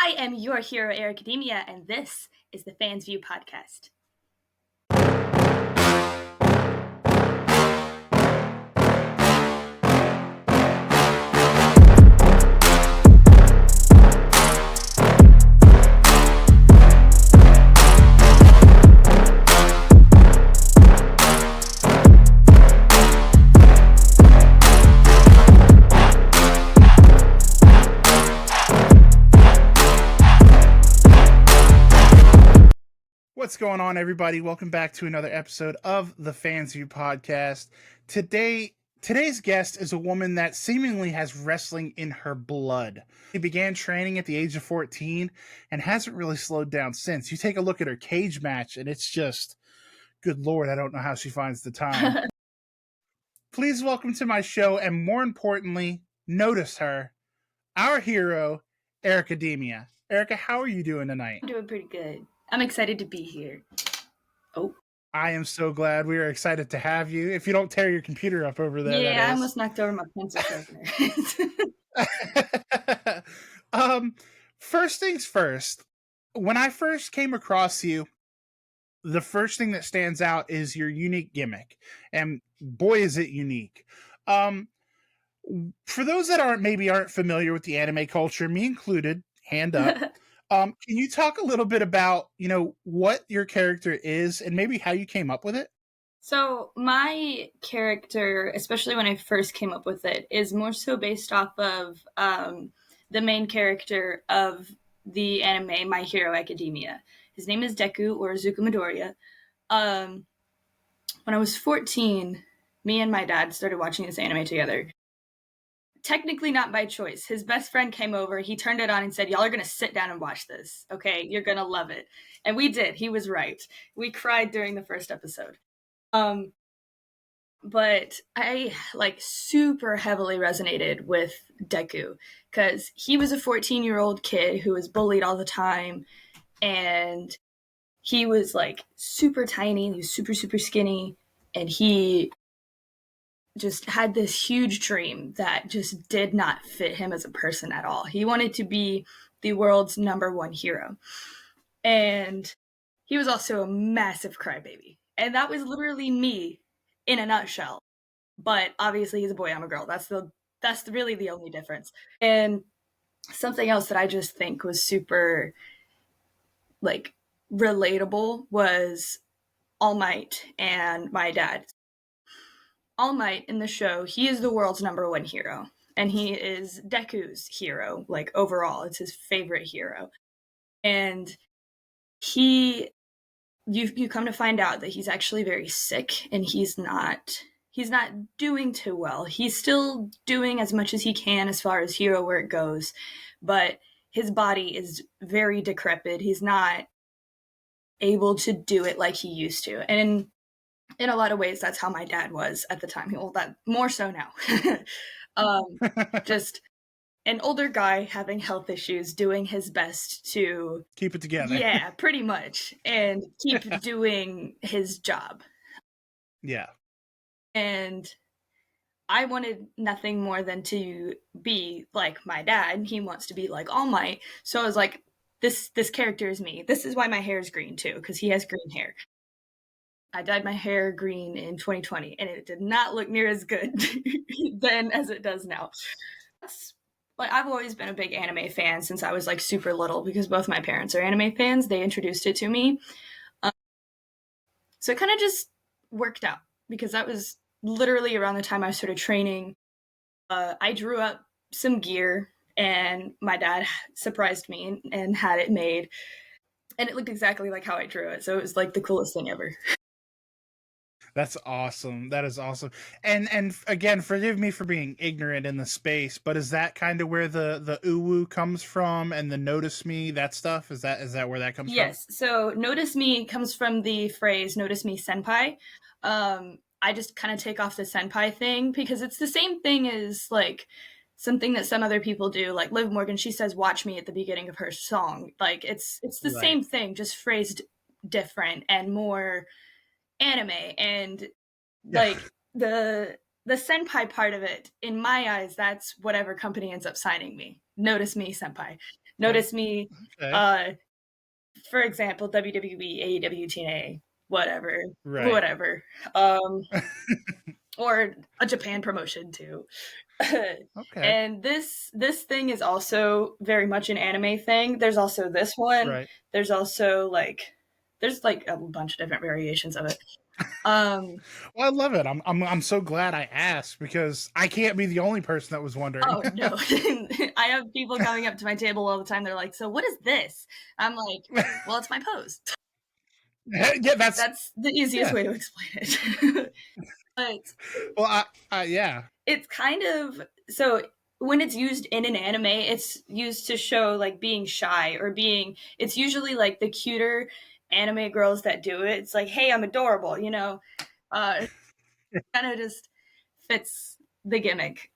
I am your hero, Airica Demia, and this is the Fans View Podcast. What's going on, everybody? Welcome back to another episode of the Fans View Podcast. Today's guest is a woman that seemingly has wrestling in her blood. She began training at the age of 14 and hasn't really slowed down since. You take a look at her cage match and it's just, good Lord, I don't know how she finds the time. Please welcome to my show, and more importantly, notice her, our hero, Airica Demia. Airica, how are you doing tonight? I'm doing pretty good. I'm excited to be here. Oh. I am so glad. We are excited to have you. If you don't tear your computer up over there, Yeah, that is. I almost knocked over my pencil sharpener. First things first, when I first came across you, the first thing that stands out is your unique gimmick. And boy, is it unique. For those that aren't familiar with the anime culture, me included, hand up. Can you talk a little bit about, what your character is and maybe how you came up with it? So my character, especially when I first came up with it, is more so based off of the main character of the anime My Hero Academia. His name is Deku, or Izuku Midoriya. When I was 14, me and my dad started watching this anime together. Technically not by choice. His best friend came over, he turned it on and said, y'all are going to sit down and watch this, okay? You're going to love it. And we did. He was right. We cried during the first episode. But I super heavily resonated with Deku because he was a 14-year-old kid who was bullied all the time, and he was super tiny, he was super, super skinny, and he just had this huge dream that just did not fit him as a person at all. He wanted to be the world's #1 hero. And he was also a massive crybaby. And that was literally me in a nutshell. But obviously he's a boy, I'm a girl. That's really the only difference. And something else that I just think was super relatable was All Might and my dad. All Might in the show, he is the world's #1 hero, and he is Deku's hero, overall. It's his favorite hero. And you come to find out that he's actually very sick, and he's not doing too well. He's still doing as much as he can as far as hero work goes, but his body is very decrepit. He's not able to do it like he used to. And in a lot of ways, that's how my dad was at the time. Well, that more so now. Just an older guy having health issues, doing his best to keep it together. Yeah, pretty much. And keep doing his job. Yeah. And I wanted nothing more than to be like my dad. He wants to be like All Might. So I was like, this character is me. This is why my hair is green too, because he has green hair. I dyed my hair green in 2020, and it did not look near as good then as it does now. I've always been a big anime fan since I was super little, because both my parents are anime fans. They introduced it to me. So it kind of just worked out, because that was literally around the time I started training. I drew up some gear, and my dad surprised me and had it made. And it looked exactly like how I drew it. So it was the coolest thing ever. That's awesome. That is awesome. And again, forgive me for being ignorant in the space, but is that kind of where the uwu comes from, and the notice me, that stuff? Is that where that comes from? Yes. So notice me comes from the phrase notice me senpai. I just kind of take off the senpai thing, because it's the same thing as something that some other people do. Like Liv Morgan, she says watch me at the beginning of her song. It's the same thing, just phrased different and more anime. And the senpai part of it, in my eyes, that's whatever company ends up signing me. Notice me senpai. notice me. Okay. For example, WWE, AEW, TNA, whatever, Right. whatever. Or a Japan promotion too. Okay. And this thing is also very much an anime thing. There's also this one. Right. There's also there's like a bunch of different variations of it. Um Well, I love it. I'm so glad I asked because I can't be the only person that was wondering. oh no. I have people coming up to my table all the time. They're like, "So what is this?" I'm like, "Well, it's my pose." Yeah, That's the easiest yeah. way to explain it. But Well, yeah. it's kind of so when it's used in an anime, it's used to show like being shy or being. It's usually like the cuter anime girls that do it. It's like, hey, I'm adorable, you know. Kind of just fits the gimmick.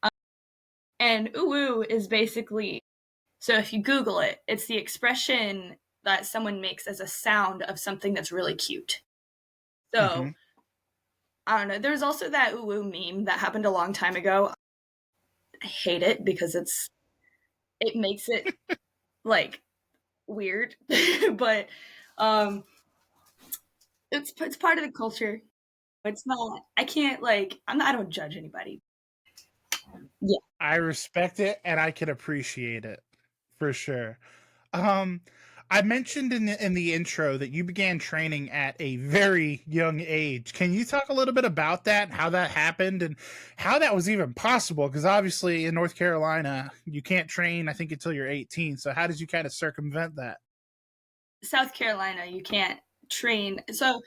And uwu is basically so if you Google it, it's the expression that someone makes as a sound of something that's really cute. Hmm. So I don't know. There's also that uwu meme that happened a long time ago. I hate it because it makes it like weird, but um, it's part of the culture. It's not. I can't like. I don't judge anybody. Yeah. I respect it and I can appreciate it for sure. Um, I mentioned in the intro that you began training at a very young age. Can you talk a little bit about that, how that happened, and how that was even possible? Because obviously in North Carolina, you can't train, I think, until you're 18. So how did you kind of circumvent that? South Carolina, you can't train. So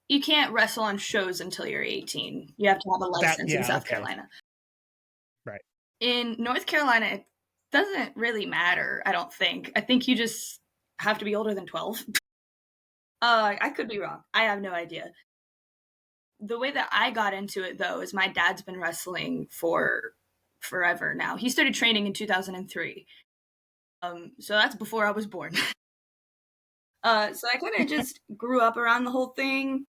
you can't wrestle on shows until you're 18. You have to have a That license in yeah, South okay, Carolina. right. In North Carolina, it doesn't really matter. I don't think. I think you just have to be older than 12. I could be wrong. I have no idea. The way that I got into it though is my dad's been wrestling for forever now. He started training in 2003. So that's before I was born. So I kind of just grew up around the whole thing.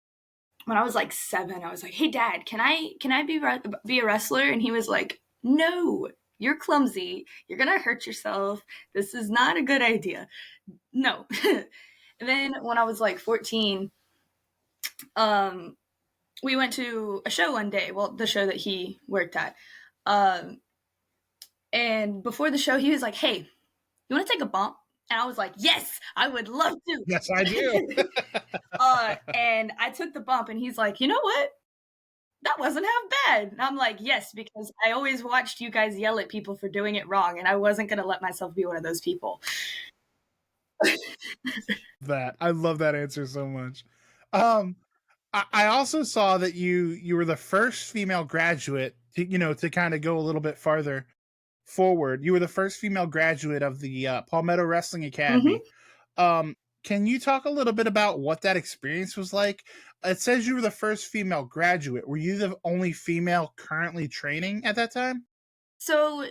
When I was like 7, I was like, "Hey dad, can I be a wrestler?" And he was like, "No, you're clumsy. You're going to hurt yourself. This is not a good idea." No. And then when I was like 14, um we went to a show one day. Well, the show that he worked at. Um, and before the show, he was like, "Hey, you want to take a bump?" And I was like, "Yes, I would love Yes, I do. to." And I took the bump, and he's like, "You know what? That wasn't half bad." And I'm like, "Yes, because I always watched you guys yell at people for doing it wrong, and I wasn't going to let myself be one of those people." That I love that answer so much. Um, I also saw that you were the first female graduate to kind of go a little bit farther forward. You were the first female graduate of the Palmetto Wrestling Hmm. Academy. Um, can you talk a little bit about what that experience was like? It says you were the first female graduate. Were you the only female currently training at that time? So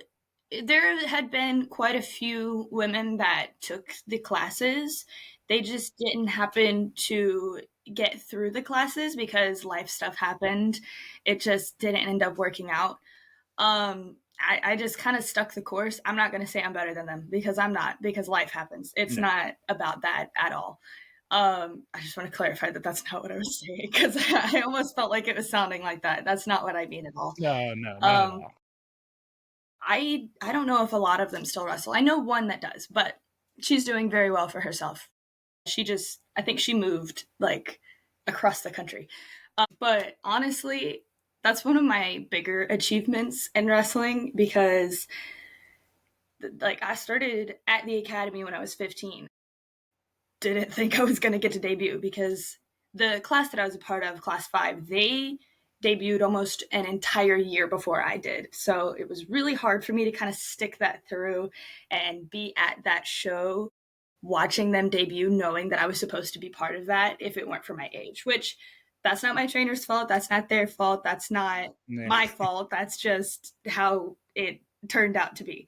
there had been quite a few women that took the classes. They just didn't happen to get through the classes because life stuff happened. It just didn't end up working out. I just kind of stuck the course. I'm not going to say I'm better than them because I'm not, because life happens. It's No, not about that at all. I just want to clarify that that's not what I was saying because I almost felt like it was sounding like that. That's not what I mean at all. no, no, not at Um, all. I don't know if a lot of them still wrestle. I know one that does, but she's doing very well for herself. I think she moved like across the country. But honestly, that's one of my bigger achievements in wrestling because like I started at the academy when I was 15. Didn't think I was going to get to debut because the class that I was a part of, class 5, they debuted almost an entire year before I did. So it was really hard for me to kind of stick that through and be at that show watching them debut, knowing that I was supposed to be part of that if it weren't for my age, which that's not my trainer's fault. That's not their fault. That's not Yeah, my fault. That's just how it turned out to be.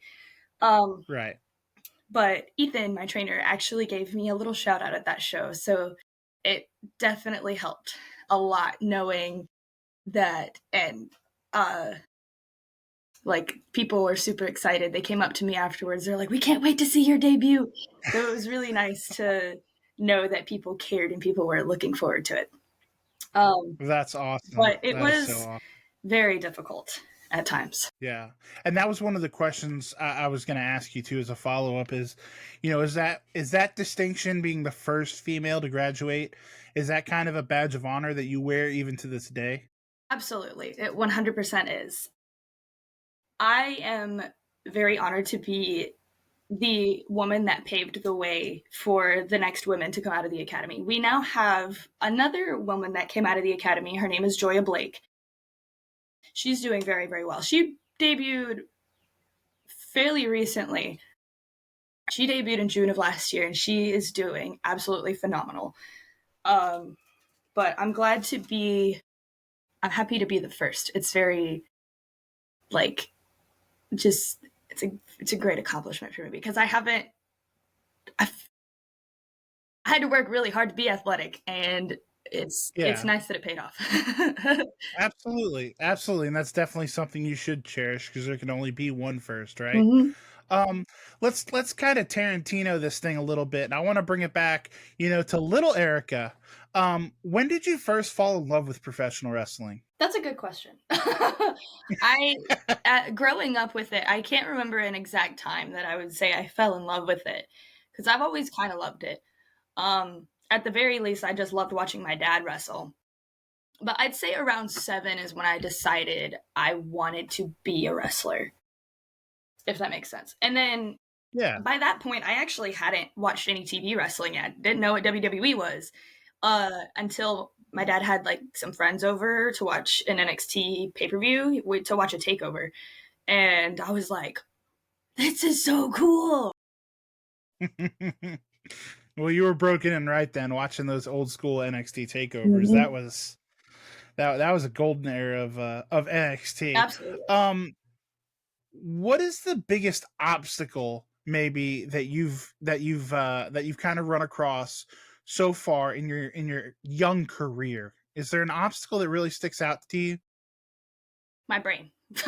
Um, right. but Ethan, my trainer, actually gave me a little shout out at that show. So it definitely helped a lot knowing that. And Like, people were super excited. They came up to me afterwards. They're like, "We can't wait to see your debut." So it was really nice to know that people cared and people were looking forward to it. That's awesome. But it That is so was awesome. very difficult at times. Yeah. And that was one of the questions I was going to ask you too as a follow up is, is that distinction being the first female to graduate, is that kind of a badge of honor that you wear even to this day? Absolutely. It 100% is. I am very honored to be the woman that paved the way for the next women to come out of the academy. We now have another woman that came out of the academy. Her name is Joya Blake. She's doing very, very well. She debuted fairly recently. She debuted in June of last year, and she is doing absolutely phenomenal. But I'm happy to be the first. It's very, like, just, it's a great accomplishment for me because I had to work really hard to be athletic, and it's nice that it paid off. Absolutely. Absolutely. And that's definitely something you should cherish because there can only be one first, right? Mm-hmm. Let's kind of Tarantino this thing a little bit. And I want to bring it back, to little Airica. When did you first fall in love with professional wrestling? That's a good question. Growing up with it, I can't remember an exact time that I would say I fell in love with it because I've always kind of loved it. At the very least, I just loved watching my dad wrestle. But I'd say around 7 is when I decided I wanted to be a wrestler, if that makes sense. And then by that point, I actually hadn't watched any TV wrestling yet. Didn't know what WWE was until my dad had like some friends over to watch an NXT pay-per-view, to watch a takeover. And I was like, this is so cool. Well, you were broken in right then watching those old school NXT takeovers. Mm-hmm. That was a golden era of NXT. Absolutely. What is the biggest obstacle maybe that you've kind of run across so far in your young career? Is there an obstacle that really sticks out to you? My brain. If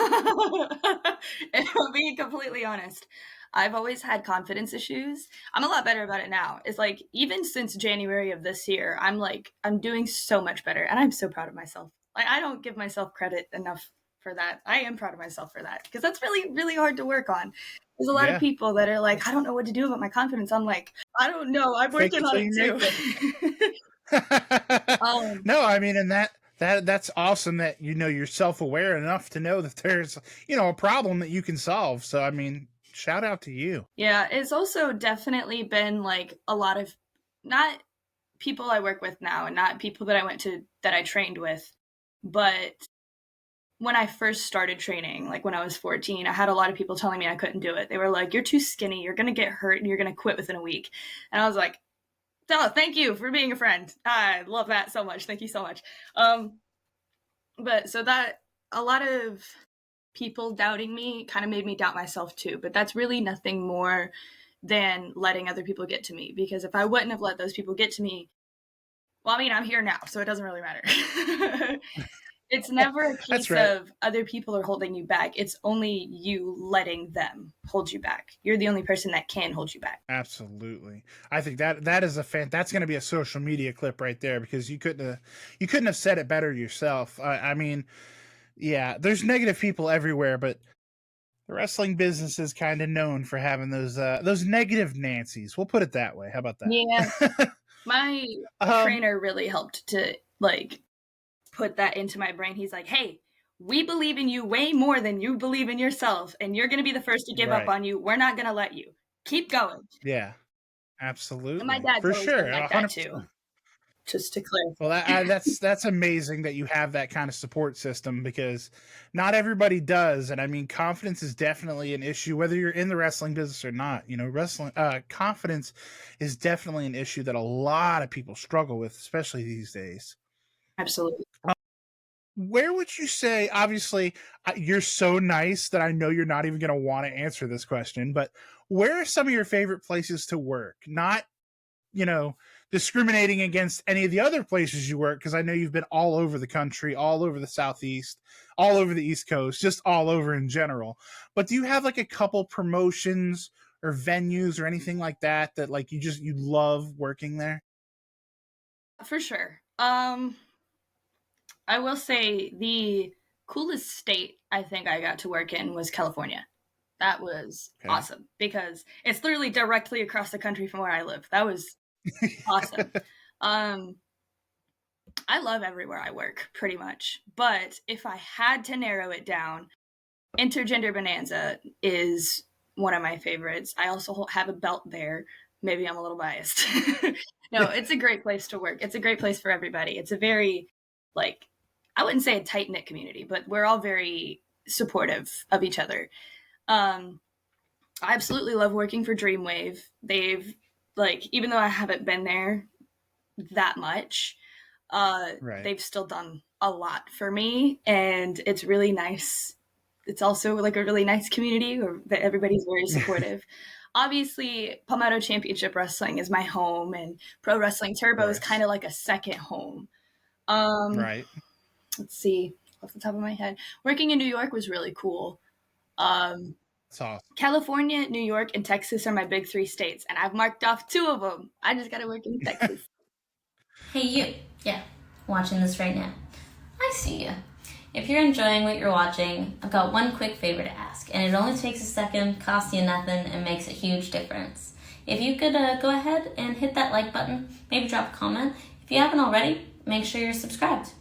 I'm being completely honest, I've always had confidence issues. I'm a lot better about it now. It's like, even since January of this year, I'm doing so much better, and I'm so proud of myself. Like, I don't give myself credit enough for that. I am proud of myself for that because that's really, really hard to work on. There's a lot of people that are like, I don't know what to do about my confidence. I'm like, I don't know. I'm working on it too. No, I mean, and that's awesome that you're self-aware enough to know that there's a problem that you can solve. So I mean, shout out to you. Yeah, it's also definitely been like a lot of, not people I work with now and not people that I trained with, but when I first started training, like when I was 14, I had a lot of people telling me I couldn't do it. They were like, "You're too skinny, you're going to get hurt, and you're going to quit within a week." And I was like, "Oh, thank you for being a friend. I love that so much. Thank you so much." But so that, a lot of people doubting me kind of made me doubt myself too. But that's really nothing more than letting other people get to me. Because if I wouldn't have let those people get to me, well, I mean, I'm here now, so it doesn't really matter. It's never a case of other people are holding you back. It's only you letting them hold you back. You're the only person that can hold you back. Absolutely. I think that is that's going to be a social media clip right there because you couldn't have said it better yourself. I mean, yeah, there's negative people everywhere, but the wrestling business is kind of known for having those negative Nancys. We'll put it that way. How about that? Yeah. My trainer really helped to put that into my brain. He's like, "Hey, we believe in you way more than you believe in yourself, and you're going to be the first to give up on you. We're not going to let you. Keep going." Yeah, absolutely. And my dad's for always sure, been like 100%. That too. Just to clarify. Well, that's amazing that you have that kind of support system because not everybody does, and I mean, confidence is definitely an issue whether you're in the wrestling business or not. Wrestling confidence is definitely an issue that a lot of people struggle with, especially these days. Absolutely. Where would you say, obviously, you're so nice that I know you're not even going to want to answer this question, but where are some of your favorite places to work? Not discriminating against any of the other places you work, because I know you've been all over the country, all over the Southeast, all over the East Coast, just all over in general. But do you have like a couple promotions or venues or anything like that like you love working there? For sure. I will say the coolest state I think I got to work in was California. That was Okay. awesome because it's literally directly across the country from where I live. That was awesome. Um, I love everywhere I work pretty much, but if I had to narrow it down, Intergender Bonanza is one of my favorites. I also have a belt there. Maybe I'm a little biased. No, it's a great place to work. It's a great place for everybody. It's a very, like, I wouldn't say a tight knit community, but we're all very supportive of each other. Um, I absolutely love working for Dreamwave. They've, like, even though I haven't been there that much, Right. they've still done a lot for me, and it's really nice. It's also like a really nice community where everybody's very supportive. Obviously, Palmetto Championship Wrestling is my home, and Pro Wrestling Of Turbo is kind course. of like a second home. Um, Right. let's see, off the top of my head, working in New York was really cool. Um, That's awesome. California, New York, and Texas are my big three states, and I've marked off two of them. I just got to work in Texas. Hey, you. Yeah, watching this right now. I see you. If you're enjoying what you're watching, I've got one quick favor to ask, and it only takes a second, costs you nothing, and makes a huge difference. If you could go ahead and hit that like button, maybe drop a comment. If you haven't already, make sure you're subscribed.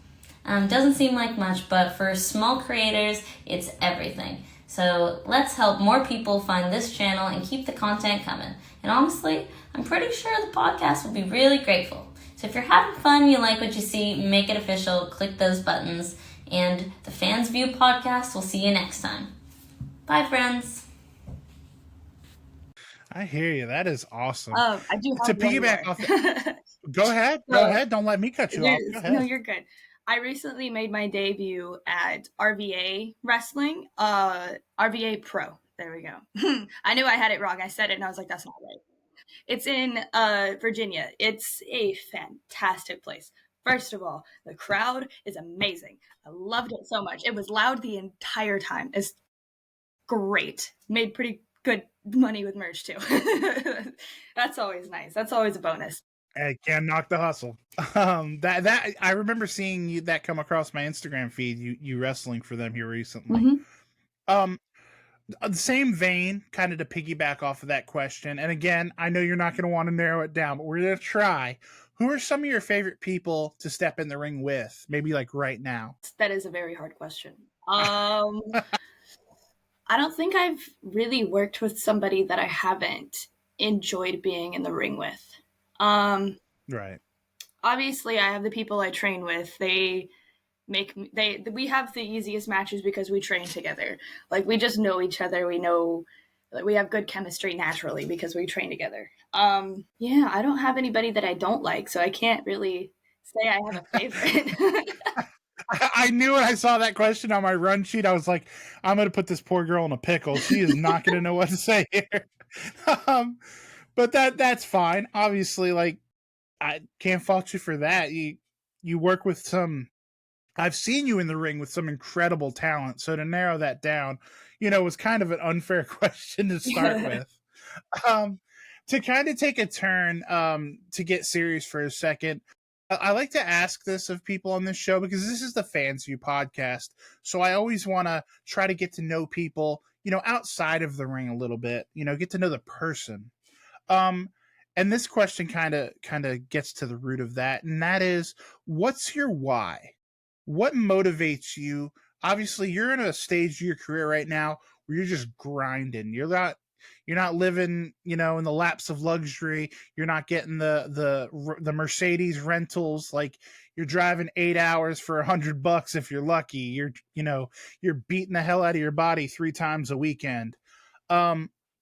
Doesn't seem like much, but for small creators, it's everything. So let's help more people find this channel and keep the content coming. And honestly, I'm pretty sure the podcast will be really grateful. So if you're having fun, you like what you see, make it official, click those buttons, and the Fans View podcast will see you next time. Bye, friends. I hear you. That is awesome. I do To have one piggyback more. off that, go ahead. Go ahead. Don't let me cut you off. Go No, ahead. you're good. I recently made my debut at RVA Wrestling, RVA Pro. There we go. I knew I had it wrong. I said it and I was like, that's not right. It's in Virginia. It's a fantastic place. First of all, the crowd is amazing. I loved it so much. It was loud the entire time. It's great. Made pretty good money with merch too. That's always nice. That's always a bonus. I can't knock the hustle. That I remember seeing you that come across my Instagram feed. You wrestling for them here recently. Mm-hmm. Um, the same vein, kind of to piggyback off of that question. And again, I know you're not going to want to narrow it down, but we're going to try. Who are some of your favorite people to step in the ring with? Maybe like right now. That is a very hard question. I don't think I've really worked with somebody that I haven't enjoyed being in the ring with. Right. Obviously, I have the people I train with. We have the easiest matches because we train together. Like, we just know each other. We know, like, we have good chemistry naturally because we train together. Yeah, I don't have anybody that I don't like, so I can't really say I have a favorite. I knew when I saw that question on my run sheet, I was like, I'm going to put this poor girl in a pickle. She is not going to know what to say here. But that's fine. Obviously, like, I can't fault you for that. You work with some. I've seen you in the ring with some incredible talent. So to narrow that down, was kind of an unfair question to start with. To kind of take a turn, to get serious for a second, I like to ask this of people on this show because this is the Fans View podcast. So I always want to try to get to know people, outside of the ring a little bit, get to know the person. Um, and this question kind of gets to the root of that, and that is, what's your why? What motivates you? Obviously, you're in a stage of your career right now where you're just grinding. You're not living, in the laps of luxury. You're not getting the Mercedes rentals. Like, you're driving 8 hours for $100 if you're lucky. You're beating the hell out of your body 3 times a weekend.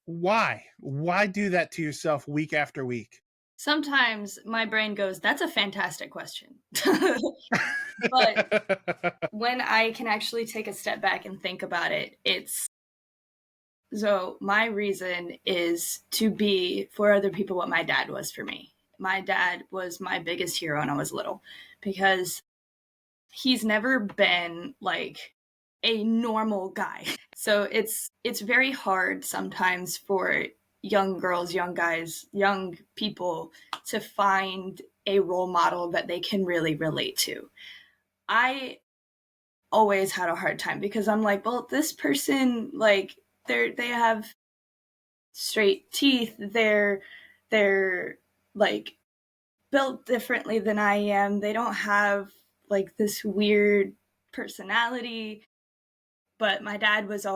Why do that to yourself week after week? Sometimes my brain goes, that's a fantastic question. But when I can actually take a step back and think about it, so my reason is to be for other people what my dad was for me. my dad was my biggest hero when I was little, because he's never been like a normal guy. So it's very hard sometimes for young girls, young guys, young people to find a role model that they can really relate to. I always had a hard time because I'm like, well, this person, like, they have straight teeth, they're like built differently than I am. They don't have like this weird personality. But my dad was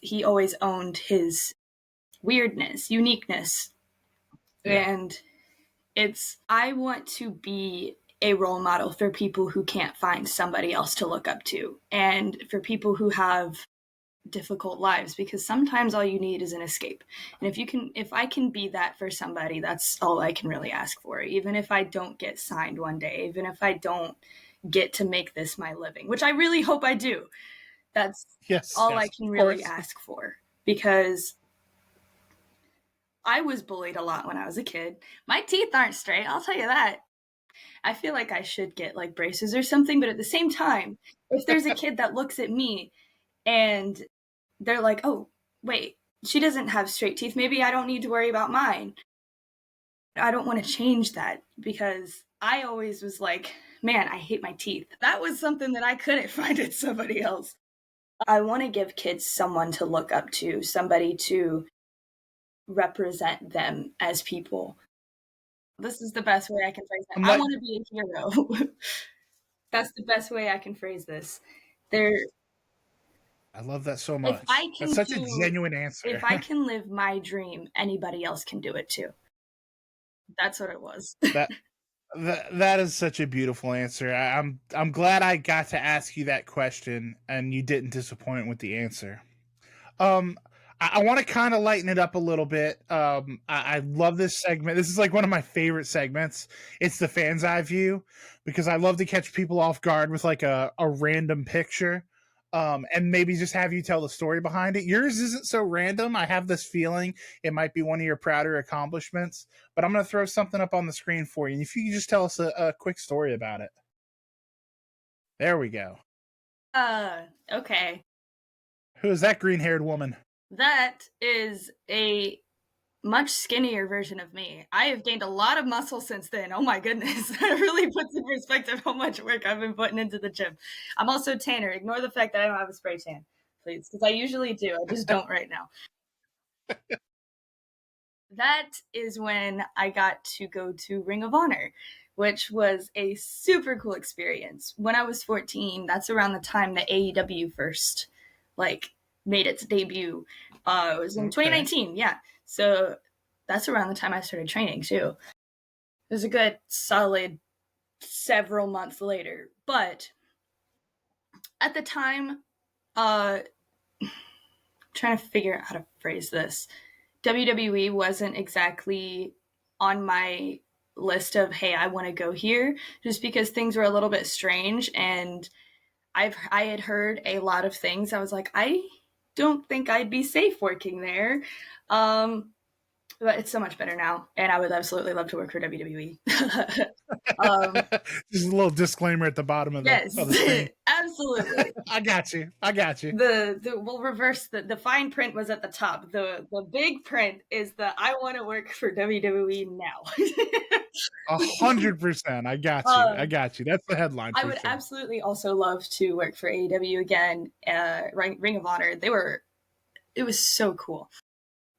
he always owned his weirdness, uniqueness. Yeah. And I want to be a role model for people who can't find somebody else to look up to, and for people who have difficult lives, because sometimes all you need is an escape. And if I can be that for somebody, that's all I can really ask for. Even if I don't get signed one day, even if I don't get to make this my living, which I really hope I do, that's all I can really ask for, because I was bullied a lot when I was a kid. My teeth aren't straight, I'll tell you that. I feel like I should get like braces or something, but at the same time, if there's a kid that looks at me and they're like, oh, wait, she doesn't have straight teeth, maybe I don't need to worry about mine. I don't want to change that, because I always was like, man, I hate my teeth. That was something that I couldn't find in somebody else. I want to give kids someone to look up to, somebody to represent them as people. This is the best way I can phrase that. I want to be a hero. That's the best way I can phrase this. I love that so much. That's such a genuine answer. If I can live my dream, anybody else can do it too. That's what it was. That is such a beautiful answer. I'm glad I got to ask you that question and you didn't disappoint with the answer. I want to kind of lighten it up a little bit. I love this segment. This is like one of my favorite segments. It's the fan's eye view, because I love to catch people off guard with like a random picture, and maybe just have you tell the story behind it. Yours isn't so random. I have this feeling it might be one of your prouder accomplishments, but I'm going to throw something up on the screen for you. And if you could just tell us a quick story about it. There we go. Okay. Who is that green-haired woman? That is a much skinnier version of me. I have gained a lot of muscle since then. Oh my goodness. That really puts in perspective how much work I've been putting into the gym. I'm also tanner. Ignore the fact that I don't have a spray tan, please, because I usually do. I just don't right now. That is when I got to go to Ring of Honor, which was a super cool experience. When I was 14, that's around the time that AEW first made its debut. It was in 2019, yeah. So that's around the time I started training too. It was a good solid several months later. But at the time, trying to figure out how to phrase this, WWE wasn't exactly on my list of, hey, I want to go here, just because things were a little bit strange, and I had heard a lot of things. I was like, I don't think I'd be safe working there. But it's so much better now, and I would absolutely love to work for WWE. Just a little disclaimer at the bottom of the screen. Absolutely. I got you. We'll reverse the fine print was at the top. The big print is the I want to work for WWE now. 100%. I got you. That's the headline. I would absolutely also love to work for AEW again. Ring of Honor. It was so cool.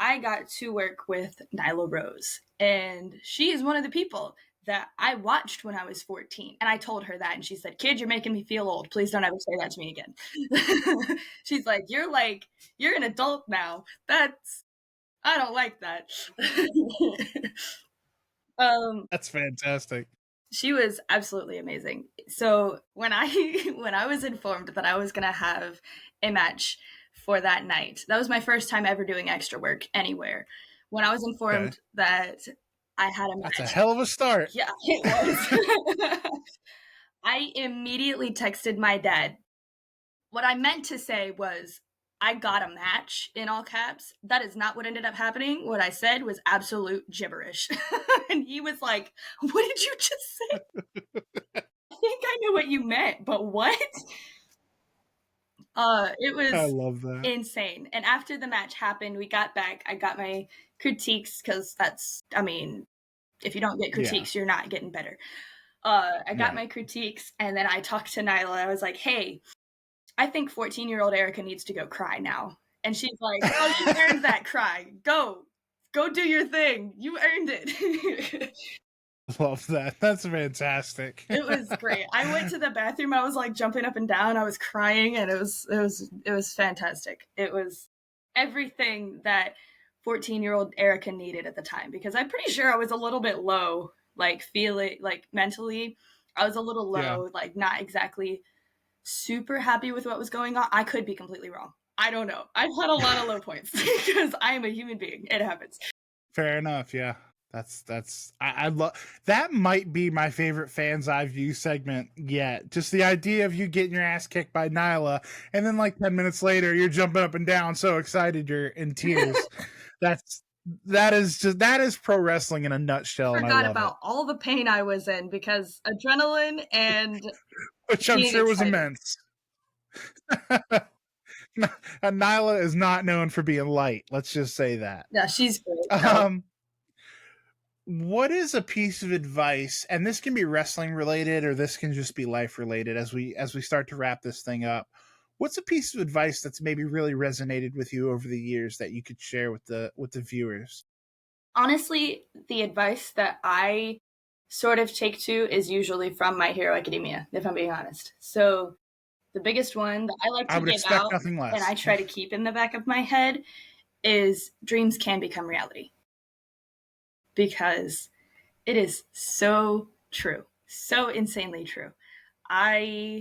I got to work with Nyla Rose, and she is one of the people that I watched when I was 14. And I told her that, and she said, "Kid, you're making me feel old. Please don't ever say that to me again." She's like, you're an adult now. I don't like that. That's fantastic. She was absolutely amazing. So when I was informed that I was going to have a match for that night, that was my first time ever doing extra work anywhere. When I was informed that I had a match. That's a hell of a start. Yeah, it was. I immediately texted my dad. What I meant to say was, I got a match in all caps. That is not what ended up happening. What I said was absolute gibberish. And he was like, what did you just say? I think I know what you meant, but what? It was I love that. insane. And after the match happened, we got back. I got my critiques because that's, I mean, if you don't get critiques, you're not getting better. I got my critiques, and then I talked to Nyla. I was like, hey, I think 14-year-old Airica needs to go cry now. And she's like, oh, you earned that cry. Go do your thing. You earned it. Love that. That's fantastic. It was great. I went to the bathroom. I was like jumping up and down. I was crying, and it was fantastic. It was everything that 14-year-old Airica needed at the time, because I'm pretty sure I was a little bit low, like feeling like mentally. I was a little low, like not exactly super happy with what was going on. I could be completely wrong. I don't know. I've had a lot of low points because I am a human being. It happens. Fair enough. Yeah. I love that. Might be my favorite Fans Eye View segment yet. Just the idea of you getting your ass kicked by Nyla, and then like 10 minutes later you're jumping up and down so excited you're in tears. that is pro wrestling in a nutshell. I forgot about all the pain I was in because adrenaline and which I'm sure was immense. And Nyla is not known for being light. Let's just say that. Yeah, she's great. What is a piece of advice, and this can be wrestling related or this can just be life related as we start to wrap this thing up? What's a piece of advice that's maybe really resonated with you over the years that you could share with the viewers? Honestly, the advice that I sort of take to is usually from My Hero Academia, if I'm being honest. So the biggest one that I like to give out, and I try to keep in the back of my head, is dreams can become reality. Because it is so true. So insanely true. The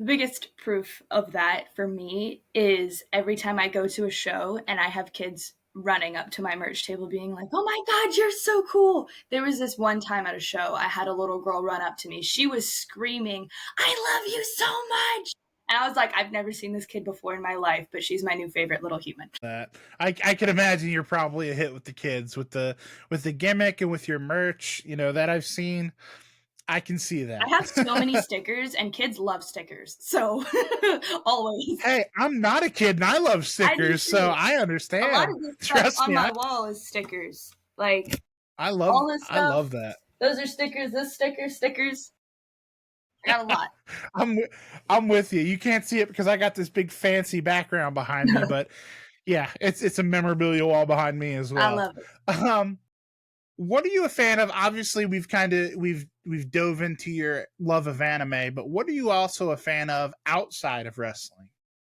biggest proof of that for me is every time I go to a show and I have kids running up to my merch table being like, oh my God, you're so cool. There was this one time at a show, I had a little girl run up to me. She was screaming, I love you so much. And I was like, I've never seen this kid before in my life, but she's my new favorite little human. That I can imagine you're probably a hit with the kids with the gimmick and with your merch, that I've seen. I can see that. I have so many stickers, and kids love stickers. So always. Hey, I'm not a kid, and I love stickers, so I understand. A lot of this stuff on my wall is stickers. Like I love that. Those are stickers. This stickers. Got a lot. I'm with you. You can't see it because I got this big fancy background behind me, but yeah, it's a memorabilia wall behind me as well. I love it. What are you a fan of? Obviously, we've dove into your love of anime, but what are you also a fan of outside of wrestling?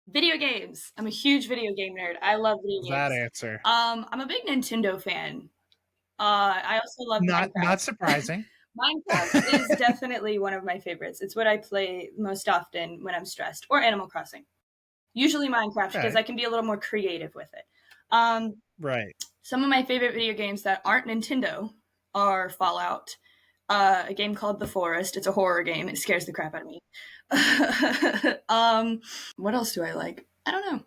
Video games. I'm a huge video game nerd. I love video games. That answer. I'm a big Nintendo fan. I also love Minecraft. Not surprising. Minecraft is definitely one of my favorites. It's what I play most often when I'm stressed, or Animal Crossing. Usually Minecraft, because I can be a little more creative with it. Right. Some of my favorite video games that aren't Nintendo are Fallout, a game called The Forest. It's a horror game. It scares the crap out of me. What else do I like? I don't know.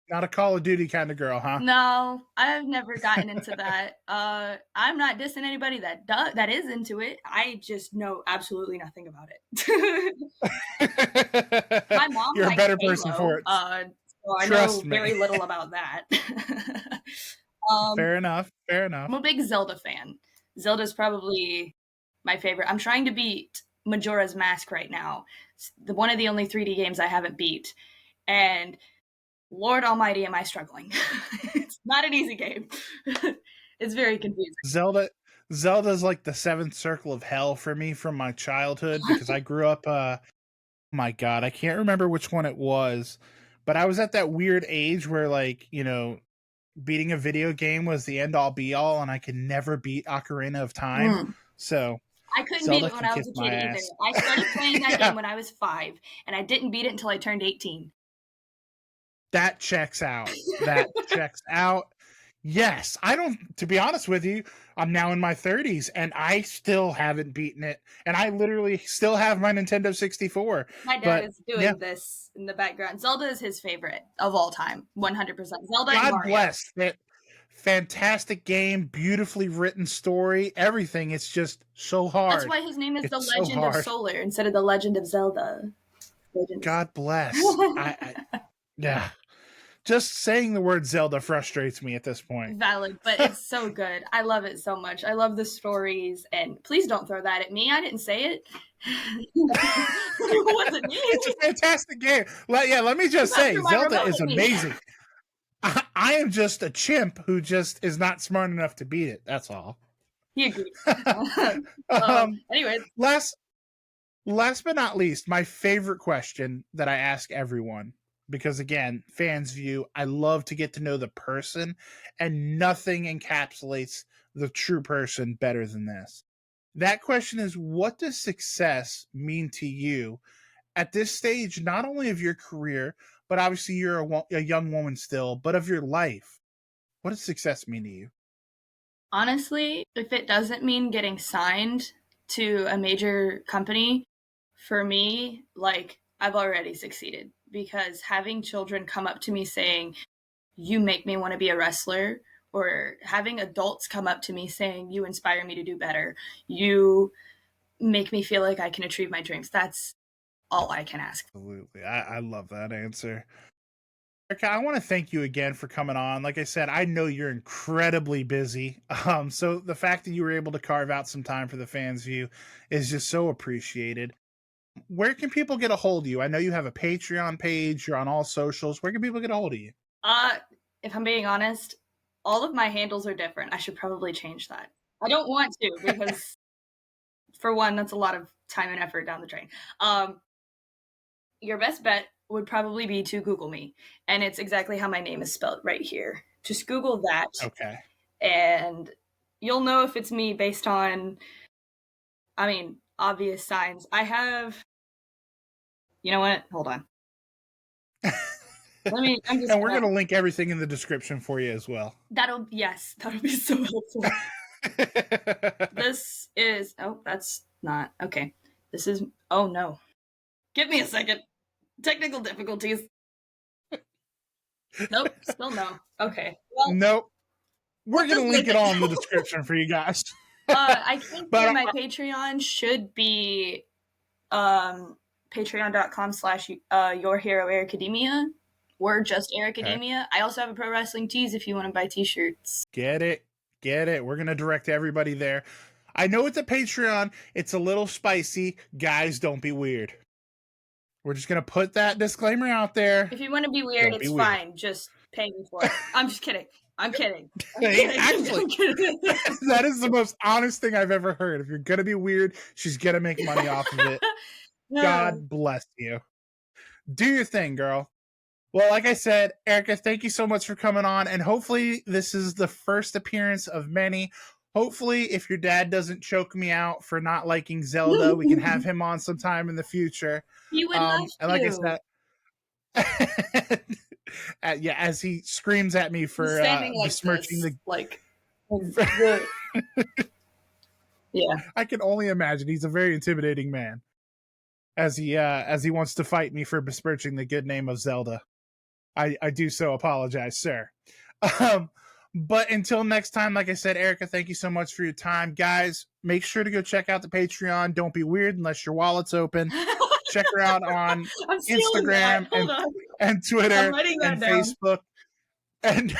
Not a Call of Duty kind of girl, huh? No, I've never gotten into that. I'm not dissing anybody that is into it. I just know absolutely nothing about it. My mom, you're a better person for it. So I know very little about that. Fair enough. I'm a big Zelda fan. Zelda's probably my favorite. I'm trying to beat Majora's Mask right now. It's one of the only 3D games I haven't beat, and Lord Almighty, am I struggling? It's not an easy game. It's very confusing. Zelda's like the seventh circle of hell for me from my childhood, because I grew up, my God, I can't remember which one it was, but I was at that weird age where, like, beating a video game was the end all be all, and I could never beat Ocarina of Time. So I couldn't beat it when I was a kid either. I started playing that game when I was 5, and I didn't beat it until I turned 18. That checks out. Yes, to be honest with you, I'm now in my 30s and I still haven't beaten it. And I literally still have my Nintendo 64. My dad But is doing this in the background. Zelda is his favorite of all time, 100%. Zelda and God Mario. bless that. Fantastic game, beautifully written story, everything. It's just so hard. That's why his name is It's The so Legend of hard. Solar instead of The Legend of Zelda. God bless. Yeah. Just saying the word Zelda frustrates me at this point. Valid, but it's so good. I love it so much. I love the stories, and please don't throw that at me. I didn't say it. It wasn't me. It's a fantastic game. Let me just say, Zelda is amazing. I am just a chimp who just is not smart enough to beat it. That's all. He agreed. Anyway. Last but not least, my favorite question that I ask everyone, because again, fans view, I love to get to know the person, and nothing encapsulates the true person better than this. That question is, what does success mean to you at this stage, not only of your career, but obviously you're a young woman still, but of your life? What does success mean to you? Honestly, if it doesn't mean getting signed to a major company, for me, like, I've already succeeded, because having children come up to me saying, you make me want to be a wrestler, or having adults come up to me saying, you inspire me to do better, you make me feel like I can achieve my dreams, that's all I can ask. Absolutely. I love that answer. Airica, I want to thank you again for coming on. Like I said, I know you're incredibly busy. So the fact that you were able to carve out some time for the fans view is just so appreciated. Where can people get a hold of you? I know you have a Patreon page. You're on all socials. Where can people get a hold of you? If I'm being honest, all of my handles are different. I should probably change that. I don't want to, because for one, that's a lot of time and effort down the drain. Your best bet would probably be to Google me, and it's exactly how my name is spelled right here. Just Google that. Okay. And you'll know if it's me based on, obvious signs. I have, you know what? Hold on. We're going to link everything in the description for you as well. That'll be so helpful. This is, that's not, okay. This is, oh no. Give me a second. Technical difficulties. Nope, still no. Okay. Well, nope. We're going to link it all in the description for you guys. I think my Patreon should be patreon.com/your hero Airica Demia. We're just Airica Demia. I also have a pro wrestling tees if you want to buy t-shirts. Get it. We're going to direct everybody there. I know it's a Patreon. It's a little spicy. Guys, don't be weird. We're just going to put that disclaimer out there. If you want to be weird, it's fine. Just pay me for it. I'm just kidding. I'm kidding. Actually, that is the most honest thing I've ever heard. If you're going to be weird, she's going to make money off of it. God bless you. Do your thing, girl. Well, like I said, Airica, thank you so much for coming on. And hopefully this is the first appearance of many. Hopefully, if your dad doesn't choke me out for not liking Zelda, we can have him on sometime in the future. He would love to. And like I said, as he screams at me for besmirching yeah. I can only imagine. He's a very intimidating man. As he wants to fight me for besmirching the good name of Zelda. I do so apologize, sir. But until next time, like I said, Airica, thank you so much for your time. Guys, make sure to go check out the Patreon. Don't be weird unless your wallet's open. Check her out on Instagram and Twitter and Facebook. And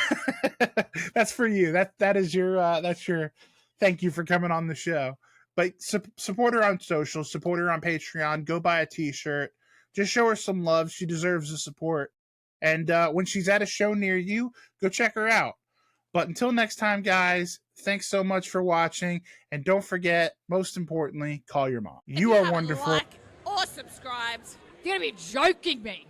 that's for you. That is your thank you for coming on the show. But support her on social, support her on Patreon, go buy a t-shirt. Just show her some love. She deserves the support. And when she's at a show near you, go check her out. But until next time, guys, thanks so much for watching. And don't forget, most importantly, call your mom. You are wonderful. Like or subscribed. You're going to be joking me.